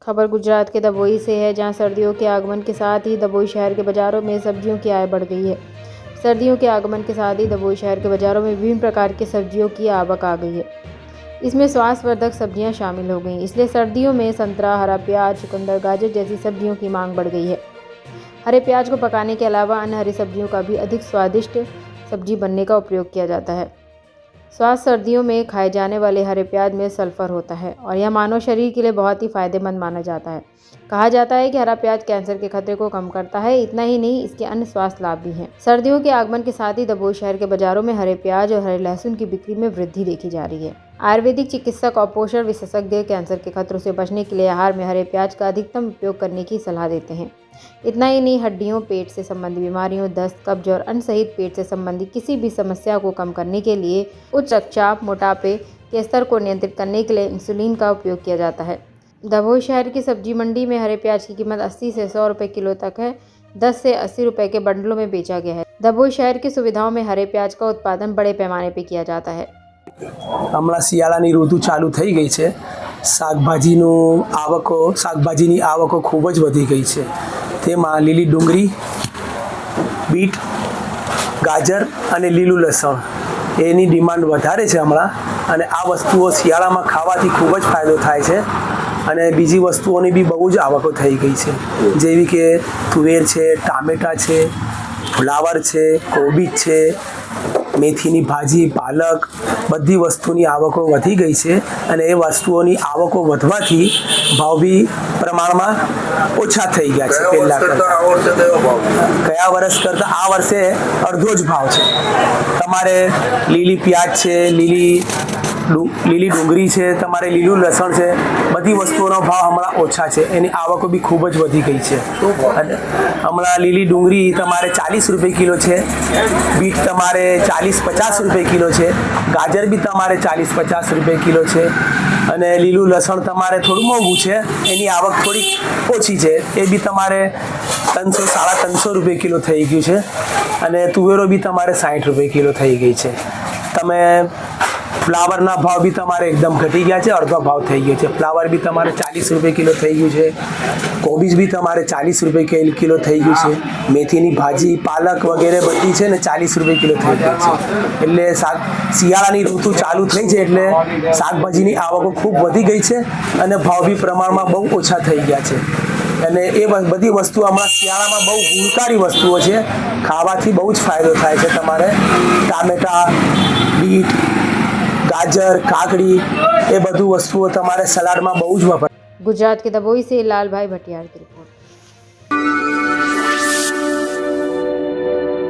खबर गुजरात के दबोई से है, जहां सर्दियों के आगमन के साथ ही दबोई शहर के बाज़ारों में सब्जियों की आय बढ़ गई है। सर्दियों के आगमन के साथ ही दबोई शहर के बाज़ारों में विभिन्न प्रकार की सब्जियों की आवक आ गई है। इसमें स्वास्थ्यवर्धक सब्जियां शामिल हो गई, इसलिए सर्दियों में संतरा, हरा प्याज, चुकंदर, गाजर जैसी सब्जियों की मांग बढ़ गई है। हरे प्याज को पकाने के अलावा अन्य हरी सब्जियों का भी अधिक स्वादिष्ट सब्जी बनने का उपयोग किया जाता है। स्वास्थ्य सर्दियों में खाए जाने वाले हरे प्याज में सल्फर होता है और यह मानव शरीर के लिए बहुत ही फायदेमंद माना जाता है। कहा जाता है कि हरा प्याज कैंसर के खतरे को कम करता है। इतना ही नहीं, इसके अन्य स्वास्थ्य लाभ भी हैं। सर्दियों के आगमन के साथ ही दबोई शहर के बाजारों में हरे प्याज और हरे लहसुन की बिक्री में वृद्धि देखी जा रही है। आयुर्वेदिक चिकित्सक और पोषण विशेषज्ञ कैंसर के खतरों से बचने के लिए आहार में हरे प्याज का अधिकतम उपयोग करने की सलाह देते हैं। इतना ही नहीं, हड्डियों, पेट से संबंधित बीमारियों, दस्त, कब्ज और अन्य सहित पेट से संबंधित किसी भी समस्या को कम करने के लिए, उच्च रक्तचाप, मोटापे के स्तर को नियंत्रित करने के लिए इंसुलिन का उपयोग किया जाता है। दबोई शहर की सब्जी मंडी में हरे प्याज की कीमत 80 से 100 रुपये किलो तक है। 10 से 80 रुपये के बंडलों में बेचा गया है। दबोई शहर की सुविधाओं में हरे प्याज का उत्पादन बड़े पैमाने पर किया जाता है। हमણાં શિયાળાની ઋતુ ચાલુ થઈ ગઈ છે। શાકભાજીની આવકો ખૂબ જ વધી ગઈ છે। તેમાં લીલી ડુંગળી, બીટ, ગાજર અને લીલું લસણ એની ડિમાન્ડ વધારે છે હમણાં, અને આ વસ્તુઓ શિયાળામાં ખાવાથી ખૂબ જ ફાયદો થાય છે। અને બીજી વસ્તુઓની બી બહુ જ આવકો થઈ ગઈ છે, જેવી કે તુવેર છે, ટામેટા છે, ફ્લાવર છે, કોબીજ છે, મેથીની ભાજી, પાલક, બધી વસ્તુની આવકો વધી ગઈ છે। અને એ વસ્તુઓની આવકો વધવાથી ભાવ બી પ્રમાણમાં ઓછા થઈ ગયા છે પહેલાં કરતાં। ગયા વર્ષ કરતાં આ વર્ષે અડધો જ ભાવ છે। તમારે લીલી પ્યાજ છે, લીલી ડુંગળી છે, તમારે લીલું લસણ છે, બધી વસ્તુઓનો ભાવ હમણાં ઓછા છે। એની આવકો બી ખૂબ જ વધી ગઈ છે। અને હમણાં લીલી ડુંગળી તમારે 40 રૂપિયા કિલો છે, બીટ તમારે 40-50 રૂપિયા કિલો છે, ગાજર બી તમારે 40-50 રૂપિયા કિલો છે, અને લીલું લસણ તમારે થોડું મોંઘું છે, એની આવક થોડી ઓછી છે, એ બી તમારે 300-350 રૂપિયા કિલો થઈ ગયું છે। અને તુવેરો બી તમારે 60 રૂપિયા કિલો થઈ ગઈ છે। તમે ફ્લાવરના ભાવ બી તમારે એકદમ ઘટી ગયા છે, અડધો ભાવ થઈ ગયો છે। ફ્લાવર બી તમારે 40 રૂપિયા કિલો થઈ ગયું છે, કોબીજ બી તમારે 40 રૂપિયા કિલો થઈ ગયું છે, મેથીની ભાજી, પાલક વગેરે બધી છે ને 40 રૂપિયા કિલો થઈ ગઈ છે। એટલે શિયાળાની ઋતુ ચાલુ થઈ છે એટલે શાકભાજીની આવકો ખૂબ વધી ગઈ છે અને ભાવ બી પ્રમાણમાં બહુ ઓછા થઈ ગયા છે। અને એ બધી વસ્તુ હમણાં શિયાળામાં બહુ ગુણકારી વસ્તુઓ છે, ખાવાથી બહુ જ ફાયદો થાય છે। તમારે ટામેટા, બીટ, गाजर, काकड़ी ये बधु वस्तुओं तमारे सलाड में बहु ज वपराय। गुजरात के दबोई से लाल भाई भटियार की रिपोर्ट।